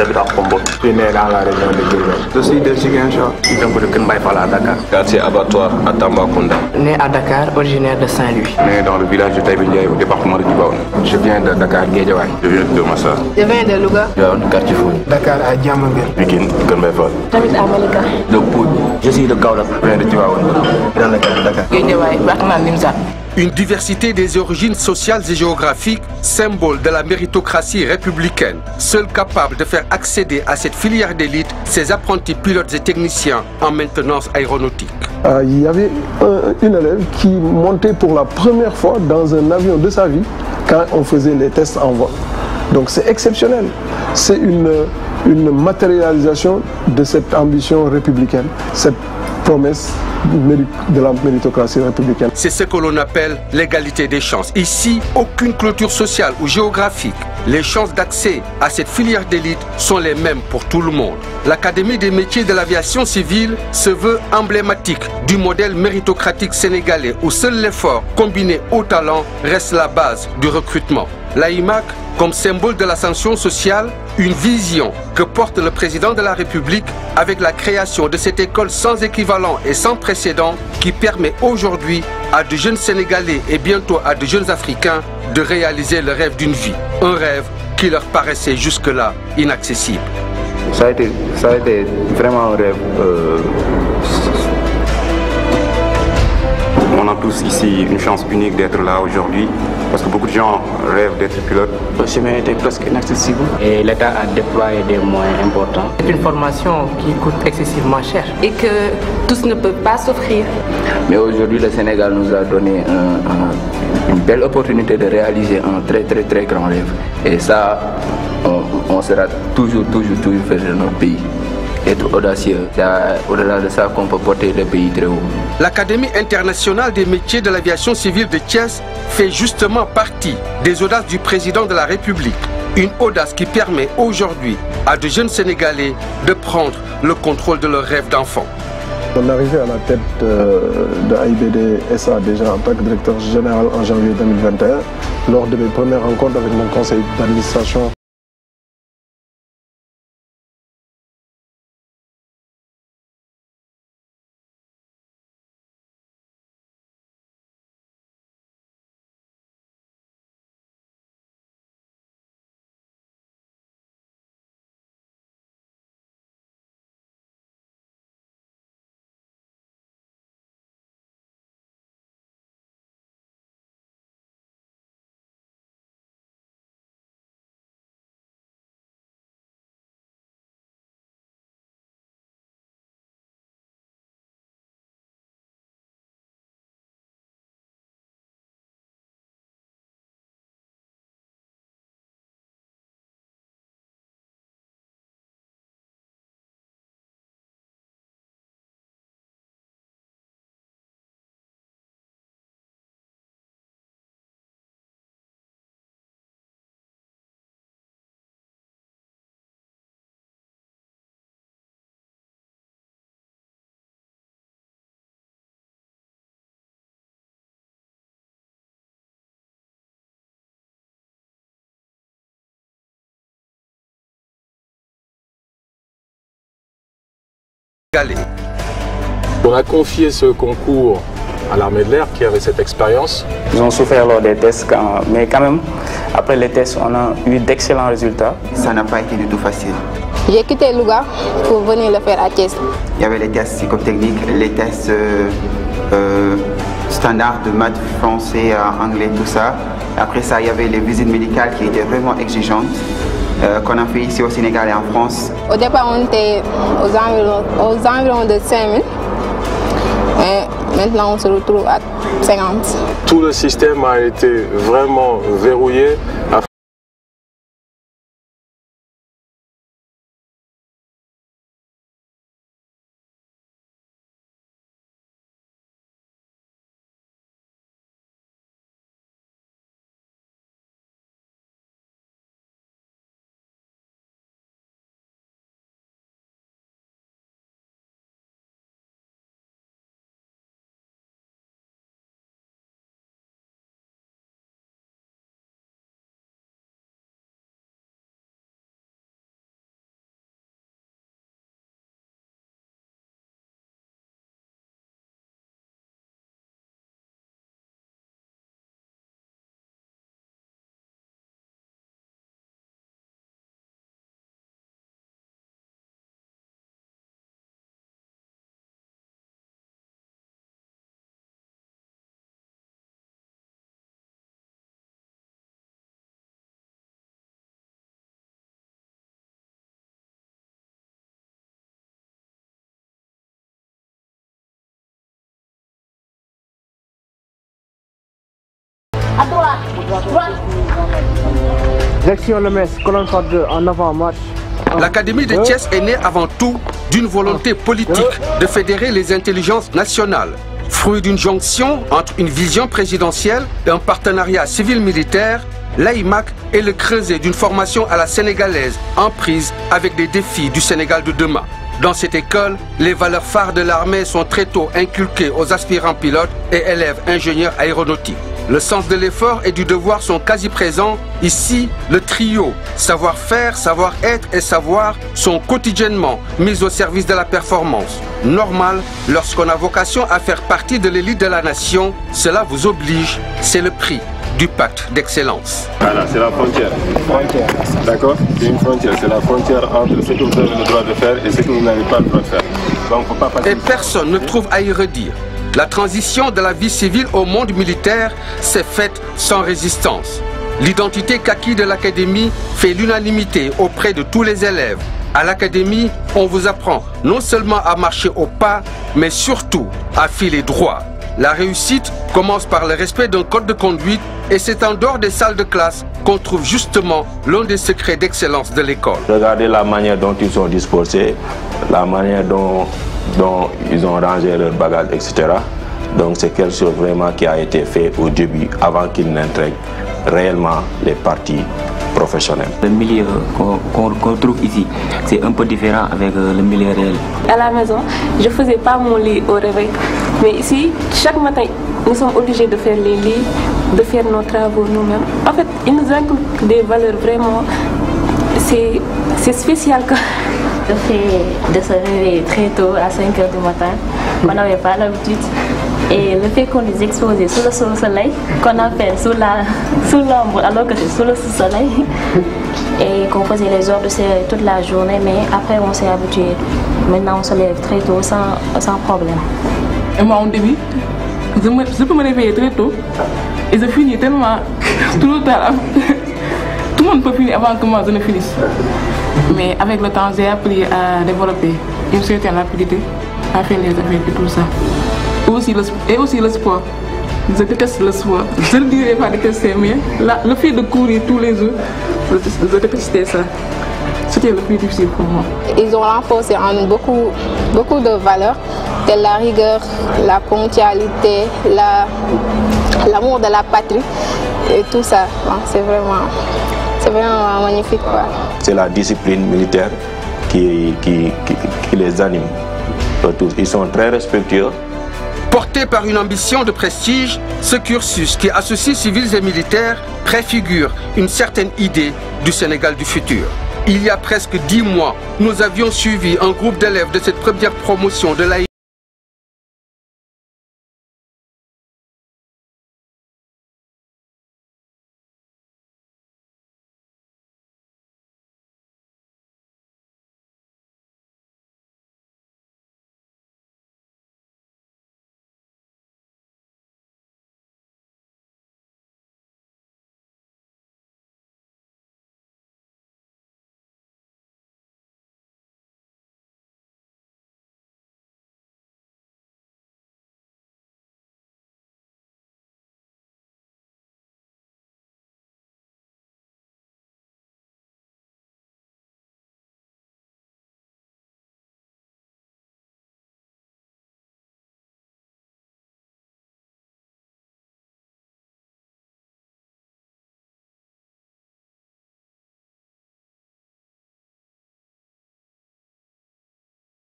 J'habite à Pombo. Je suis né dans la région de Diourbel. Je suis de Ziguinchor. Donc de Kër Mbaye Fall à Dakar. Quartier abattoir à Tambacounda. Né à Dakar, originaire de Saint-Louis. Né dans le village de Taïba Ndiaye au département de Djibaoune. Je viens de Dakar, Guédiawaye. Je viens de Massa. Je viens de Louga. Quartier Fouille. Dakar à Diamaguène. Pikine, Kër Mbaye Fall. J'habite à Malika. De Pout. Je suis de Kaolack. Je viens de Djibaoune. Dans le cadre de Dakar. Guédiawaye, Batman Nimza. Une diversité des origines sociales et géographiques, symbole de la méritocratie républicaine. Seul capable de faire accéder à cette filière d'élite ses apprentis pilotes et techniciens en maintenance aéronautique. Il y avait une élève qui montait pour la première fois dans un avion de sa vie quand on faisait les tests en vol. Donc c'est exceptionnel. C'est une matérialisation de cette ambition républicaine, cette promesse de la méritocratie républicaine. C'est ce que l'on appelle l'égalité des chances. Ici, aucune clôture sociale ou géographique. Les chances d'accès à cette filière d'élite sont les mêmes pour tout le monde. L'Académie des métiers de l'aviation civile se veut emblématique du modèle méritocratique sénégalais où seul l'effort combiné au talent reste la base du recrutement. L'AIMAC, comme symbole de l'ascension sociale, une vision que porte le président de la République avec la création de cette école sans équivalent et sans précédent qui permet aujourd'hui à de jeunes Sénégalais et bientôt à de jeunes Africains de réaliser le rêve d'une vie. Un rêve qui leur paraissait jusque-là inaccessible. Ça a été vraiment un rêve. On a tous ici une chance unique d'être là aujourd'hui parce que beaucoup de gens rêvent d'être pilotes. Le chemin était presque inaccessible et l'État a déployé des moyens importants. C'est une formation qui coûte excessivement cher. Et que tous ne peuvent pas s'offrir. Mais aujourd'hui, le Sénégal nous a donné une belle opportunité de réaliser un très grand rêve. Et ça, on sera toujours fiers de notre pays. Être audacieux, c'est au-delà de ça qu'on peut porter le pays très haut. L'Académie internationale des métiers de l'aviation civile de Thiès fait justement partie des audaces du président de la République. Une audace qui permet aujourd'hui à de jeunes Sénégalais de prendre le contrôle de leur rêve d'enfant. On est arrivé à la tête de AIBD SA déjà en tant que directeur général en janvier 2021 lors de mes premières rencontres avec mon conseil d'administration. On a confié ce concours à l'armée de l'air qui avait cette expérience. Ils ont souffert lors des tests, mais quand même, après les tests, on a eu d'excellents résultats. Ça n'a pas été du tout facile. J'ai quitté Louga pour venir le faire à Thiès. Il y avait les tests psychotechniques, les tests standards de maths, français, anglais, tout ça. Après ça, il y avait les visites médicales qui étaient vraiment exigeantes. Qu'on a fait ici au Sénégal et en France. Au départ, on était aux environs de 5000. Et maintenant, on se retrouve à 50. Tout le système a été vraiment verrouillé. À droite. Droite. Direction le Metz, colonne 42, en avant, marche. L'Académie de Thiès est née avant tout d'une volonté politique de fédérer les intelligences nationales. Fruit d'une jonction entre une vision présidentielle et un partenariat civil-militaire, l'AIMAC est le creuset d'une formation à la sénégalaise en prise avec les défis du Sénégal de demain. Dans cette école, les valeurs phares de l'armée sont très tôt inculquées aux aspirants pilotes et élèves ingénieurs aéronautiques. Le sens de l'effort et du devoir sont quasi présents. Ici, le trio savoir-faire, savoir-être et savoir sont quotidiennement mis au service de la performance. Normal, lorsqu'on a vocation à faire partie de l'élite de la nation, cela vous oblige, c'est le prix du pacte d'excellence. Voilà, c'est la frontière. D'accord? C'est une frontière, c'est la frontière entre ce que vous avez le droit de faire et ce que vous n'avez pas le droit de faire. Donc, faut pas passer. Et personne ne trouve à y redire. La transition de la vie civile au monde militaire s'est faite sans résistance. L'identité kaki de l'Académie fait l'unanimité auprès de tous les élèves. À l'Académie, on vous apprend non seulement à marcher au pas, mais surtout à filer droit. La réussite commence par le respect d'un code de conduite et c'est en dehors des salles de classe qu'on trouve justement l'un des secrets d'excellence de l'école. Regardez la manière dont ils sont disposés, la manière dont ils ont rangé leurs bagages, etc. Donc c'est quelque chose vraiment qui a été fait au début, avant qu'ils n'intègrent réellement les parties professionnelles. Le milieu qu'on trouve ici, c'est un peu différent avec le milieu réel. À la maison, je ne faisais pas mon lit au réveil. Mais ici, chaque matin, nous sommes obligés de faire les lits, de faire nos travaux nous-mêmes. En fait, ils nous inculquent des valeurs vraiment... C'est spécial. Le fait de se réveiller très tôt, à 5 h du matin, on n'avait pas l'habitude. Et le fait qu'on les exposait sous le soleil, qu'on appelle sous l'ombre alors que c'est sous le soleil, et qu'on faisait les ordres serrés toute la journée, mais après on s'est habitué. Maintenant on se lève très tôt sans problème. Et moi au début, je peux me réveiller très tôt et je finis tellement trop tard. Tout le monde peut finir avant que moi je ne finisse. Mais avec le temps, j'ai appris à développer une certaine rapidité, à faire les affaires et tout ça. Et aussi le sport. Je déteste le sport. Je ne dirais pas détester, mais le fait de courir tous les jours, je détestais ça. C'était le plus difficile pour moi. Ils ont renforcé en beaucoup de valeurs, telles la rigueur, la ponctualité, l'amour de la patrie et tout ça. C'est vraiment magnifique. C'est la discipline militaire qui les anime. Ils sont très respectueux. Porté par une ambition de prestige, ce cursus qui associe civils et militaires préfigure une certaine idée du Sénégal du futur. Il y a presque 10 mois, nous avions suivi un groupe d'élèves de cette première promotion de l'AI.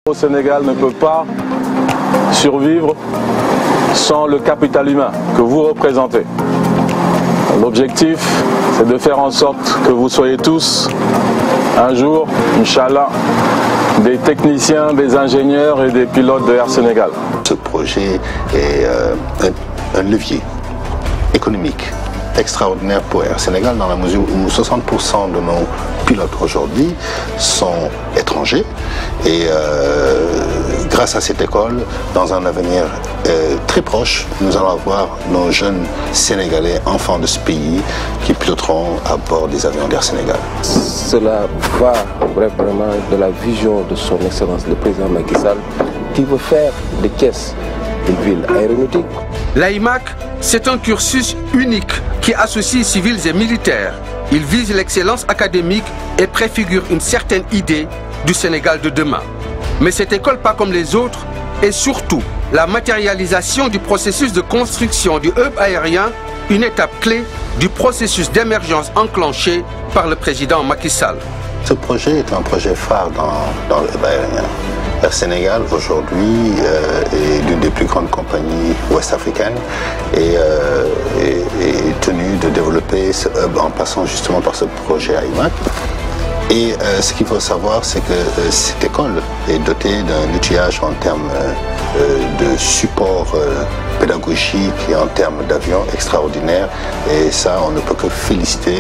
Au Sénégal ne peut pas survivre sans le capital humain que vous représentez. L'objectif, c'est de faire en sorte que vous soyez tous, un jour, Inch'Allah, des techniciens, des ingénieurs et des pilotes de Air Sénégal. Ce projet est un levier économique extraordinaire pour Air Sénégal dans la mesure où 60% de nos pilotes aujourd'hui sont étrangers et grâce à cette école, dans un avenir très proche, nous allons avoir nos jeunes Sénégalais, enfants de ce pays, qui piloteront à bord des avions d'Air Sénégal. Cela va vraiment de la vision de son Excellence le président Macky Sall qui veut faire de Thiès une ville aéronautique. L'AIMAC C'est un cursus unique qui associe civils et militaires. Il vise l'excellence académique et préfigure une certaine idée du Sénégal de demain. Mais cette école, pas comme les autres, est surtout la matérialisation du processus de construction du hub aérien, une étape clé du processus d'émergence enclenché par le président Macky Sall. Ce projet est un projet phare dans le hub aérien. Air Sénégal, aujourd'hui, est l'une des plus grandes compagnies ouest-africaines et est tenue de développer ce hub en passant justement par ce projet AIMAC. Et ce qu'il faut savoir, c'est que cette école est dotée d'un outillage en termes de support pédagogique et en termes d'avions extraordinaire. Et ça, on ne peut que féliciter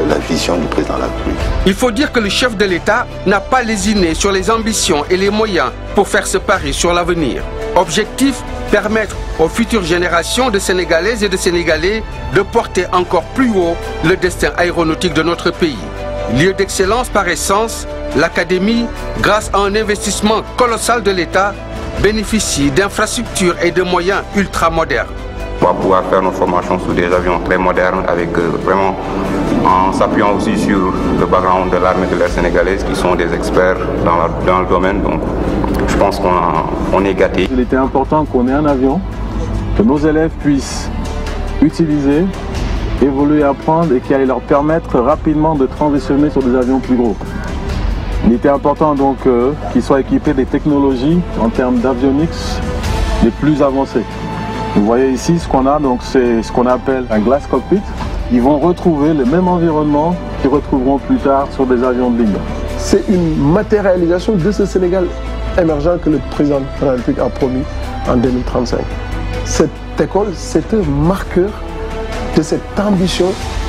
la vision du président de la République. Il faut dire que le chef de l'État n'a pas lésiné sur les ambitions et les moyens pour faire ce pari sur l'avenir. Objectif, permettre aux futures générations de Sénégalaises et de Sénégalais de porter encore plus haut le destin aéronautique de notre pays. Lieu d'excellence par essence, l'Académie, grâce à un investissement colossal de l'État, bénéficie d'infrastructures et de moyens ultra-modernes. On va pouvoir faire nos formations sous des avions très modernes, avec vraiment en s'appuyant aussi sur le background de l'armée de l'air sénégalaise, qui sont des experts dans le domaine. Donc, je pense qu'on est gâtés. Il était important qu'on ait un avion que nos élèves puissent utiliser, évoluer, apprendre et qui allait leur permettre rapidement de transitionner sur des avions plus gros. Il était important donc qu'ils soient équipés des technologies en termes d'avionics les plus avancées. Vous voyez ici ce qu'on a, donc c'est ce qu'on appelle un glass cockpit. Ils vont retrouver le même environnement qu'ils retrouveront plus tard sur des avions de ligne. C'est une matérialisation de ce Sénégal émergent que le président de la République a promis en 2035. Cette école, c'est un marqueur de cette ambition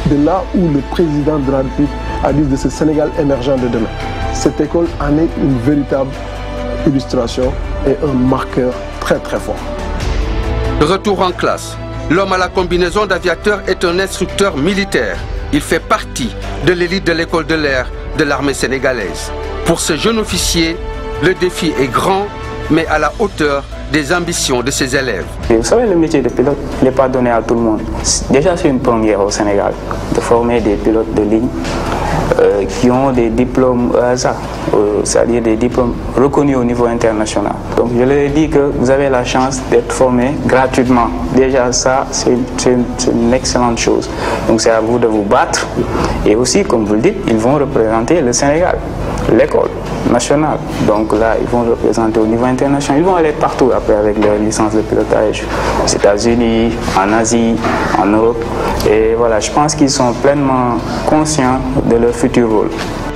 de là où le président de la République a dit de ce Sénégal émergent de demain. Cette école en est une véritable illustration et un marqueur très très fort. Retour en classe. L'homme à la combinaison d'aviateur est un instructeur militaire. Il fait partie de l'élite de l'école de l'air de l'armée sénégalaise. Pour ce jeune officier, le défi est grand, mais à la hauteur des ambitions de ses élèves. Et vous savez, le métier de pilote n'est pas donné à tout le monde. Déjà, c'est une première au Sénégal de former des pilotes de ligne qui ont des diplômes c'est-à-dire des diplômes reconnus au niveau international. Donc je leur ai dit que vous avez la chance d'être formé gratuitement. Déjà ça, c'est une excellente chose. Donc c'est à vous de vous battre. Et aussi, comme vous le dites, ils vont représenter le Sénégal, l'école nationale. Donc là, ils vont représenter au niveau international. Ils vont aller partout après avec leur licence de pilotage, aux États-Unis, en Asie, en Europe. Et voilà, je pense qu'ils sont pleinement conscients de leur futur rôle.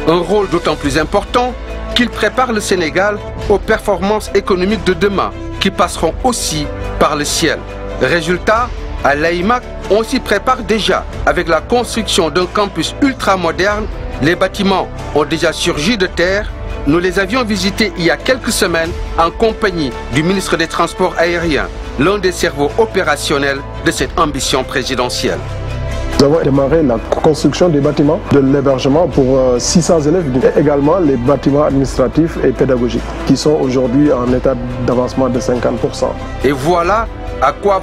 Un rôle d'autant plus important qu'il prépare le Sénégal aux performances économiques de demain, qui passeront aussi par le ciel. Résultat, à l'AIMAC, on s'y prépare déjà avec la construction d'un campus ultra-moderne. Les bâtiments ont déjà surgi de terre. Nous les avions visités il y a quelques semaines en compagnie du ministre des Transports aériens, l'un des cerveaux opérationnels de cette ambition présidentielle. Nous avons démarré la construction des bâtiments de l'hébergement pour 600 élèves et également les bâtiments administratifs et pédagogiques qui sont aujourd'hui en état d'avancement de 50%. Et voilà à quoi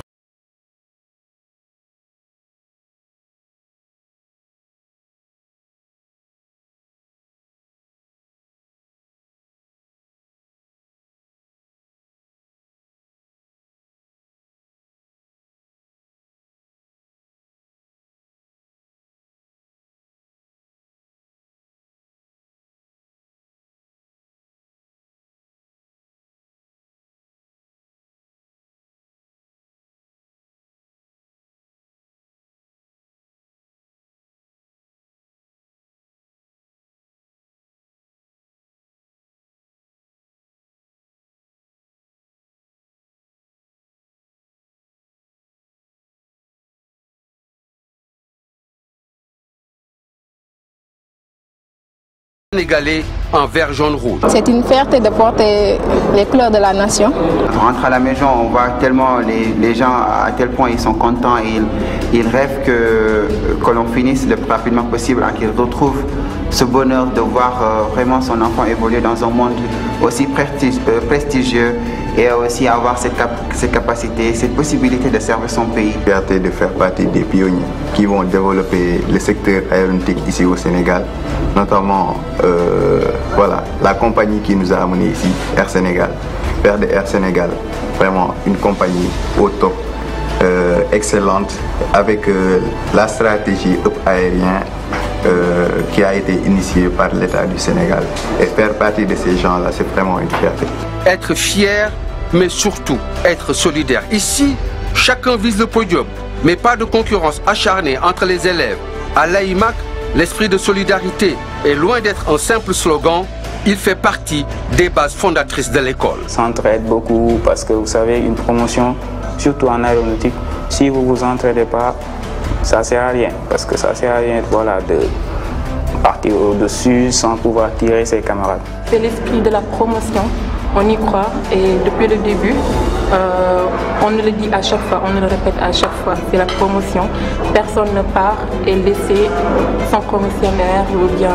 Sénégalais en vert, jaune, rouge. C'est une fierté de porter les couleurs de la nation. On rentre à la maison, on voit tellement les gens à tel point ils sont contents et ils rêvent que l'on finisse le plus rapidement possible et qu'ils retrouvent ce bonheur de voir vraiment son enfant évoluer dans un monde aussi prestigieux et aussi avoir cette capacité, cette possibilité de servir son pays. Fierté de faire partie des pionniers qui vont développer le secteur aéronautique ici au Sénégal, notamment voilà, la compagnie qui nous a amenés ici, Air Sénégal. Faire de Air Sénégal vraiment une compagnie au top, excellente, avec la stratégie aérienne qui a été initiée par l'État du Sénégal. Et faire partie de ces gens-là, c'est vraiment une fierté. Être fier, mais surtout être solidaire. Ici, chacun vise le podium, mais pas de concurrence acharnée entre les élèves. À l'AIMAC, l'esprit de solidarité est loin d'être un simple slogan. Il fait partie des bases fondatrices de l'école. Ça s'entraide beaucoup parce que vous savez, une promotion, surtout en aéronautique, si vous ne vous entraidez pas, ça ne sert à rien. Parce que ça ne sert à rien voilà, de partir au-dessus sans pouvoir tirer ses camarades. C'est l'esprit de la promotion, on y croit et depuis le début, on le dit à chaque fois, on le répète à chaque fois, c'est la promotion. Personne ne part et laisser son commissionnaire ou bien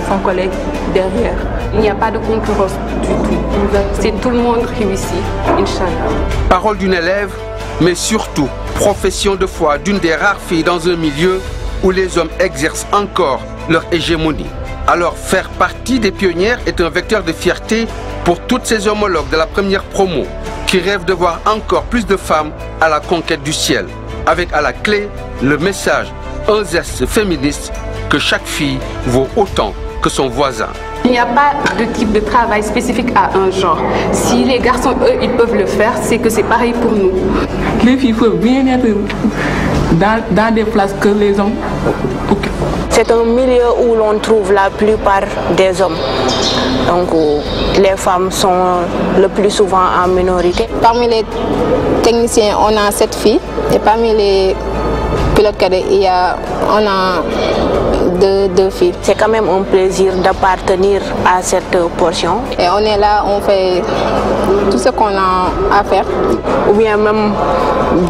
son collègue derrière. Il n'y a pas de concurrence du tout. C'est tout le monde réussit, Inch'Allah. Parole d'une élève, mais surtout profession de foi d'une des rares filles dans un milieu où les hommes exercent encore leur hégémonie. Alors faire partie des pionnières est un vecteur de fierté pour toutes ces homologues de la première promo qui rêvent de voir encore plus de femmes à la conquête du ciel. Avec à la clé le message, un geste féministe, que chaque fille vaut autant que son voisin. Il n'y a pas de type de travail spécifique à un genre. Si les garçons, eux, ils peuvent le faire, c'est que c'est pareil pour nous. Les filles peuvent bien être dans des places que les hommes occupent. C'est un milieu où l'on trouve la plupart des hommes. Donc les femmes sont le plus souvent en minorité. Parmi les techniciens, on a 7 filles. Et parmi les pilotes cadets, on a deux filles. C'est quand même un plaisir d'appartenir à cette portion. Et on est là, on fait tout ce qu'on a à faire. Ou bien même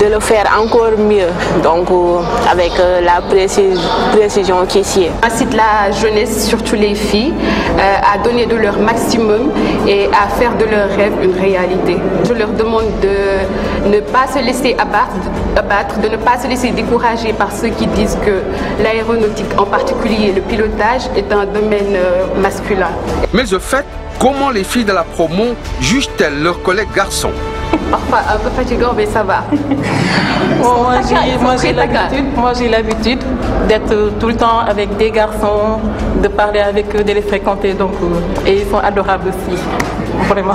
de le faire encore mieux, donc avec la précision qui s'y est. J'incite la jeunesse, surtout les filles, à donner de leur maximum et à faire de leurs rêves une réalité. Je leur demande de ne pas se laisser abattre, de ne pas se laisser décourager par ceux qui disent que l'aéronautique, en particulier le pilotage, est un domaine masculin. Mais au fait, comment les filles de la promo jugent-elles leurs collègues garçons? Parfois un peu fatigant, mais ça va. Moi j'ai l'habitude d'être tout le temps avec des garçons, de parler avec eux, de les fréquenter, donc, et ils sont adorables aussi, vraiment.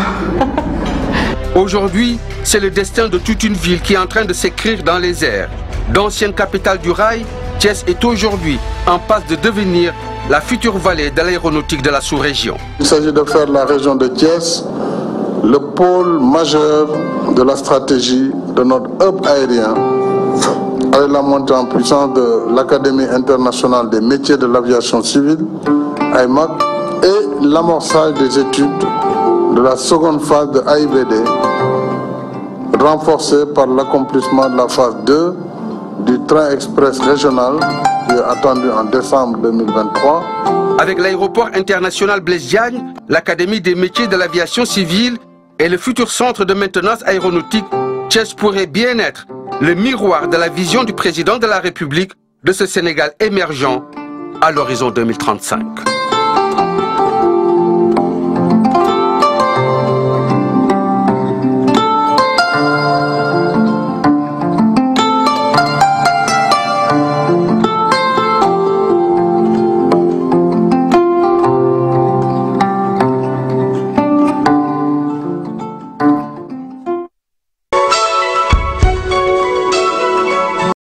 Aujourd'hui, c'est le destin de toute une ville qui est en train de s'écrire dans les airs. D'ancienne capitale du rail, Thiès est aujourd'hui en passe de devenir la future vallée de l'aéronautique de la sous-région. Il s'agit de faire la région de Thiès le pôle majeur de la stratégie de notre hub aérien, avec la montée en puissance de l'Académie internationale des métiers de l'aviation civile, AIMAC, et l'amorçage des études de la seconde phase de AIBD, renforcée par l'accomplissement de la phase 2 du train express régional qui est attendu en décembre 2023. Avec l'aéroport international Blaise Diagne, l'Académie des métiers de l'aviation civile et le futur centre de maintenance aéronautique, Thiès pourrait bien être le miroir de la vision du président de la République de ce Sénégal émergent à l'horizon 2035.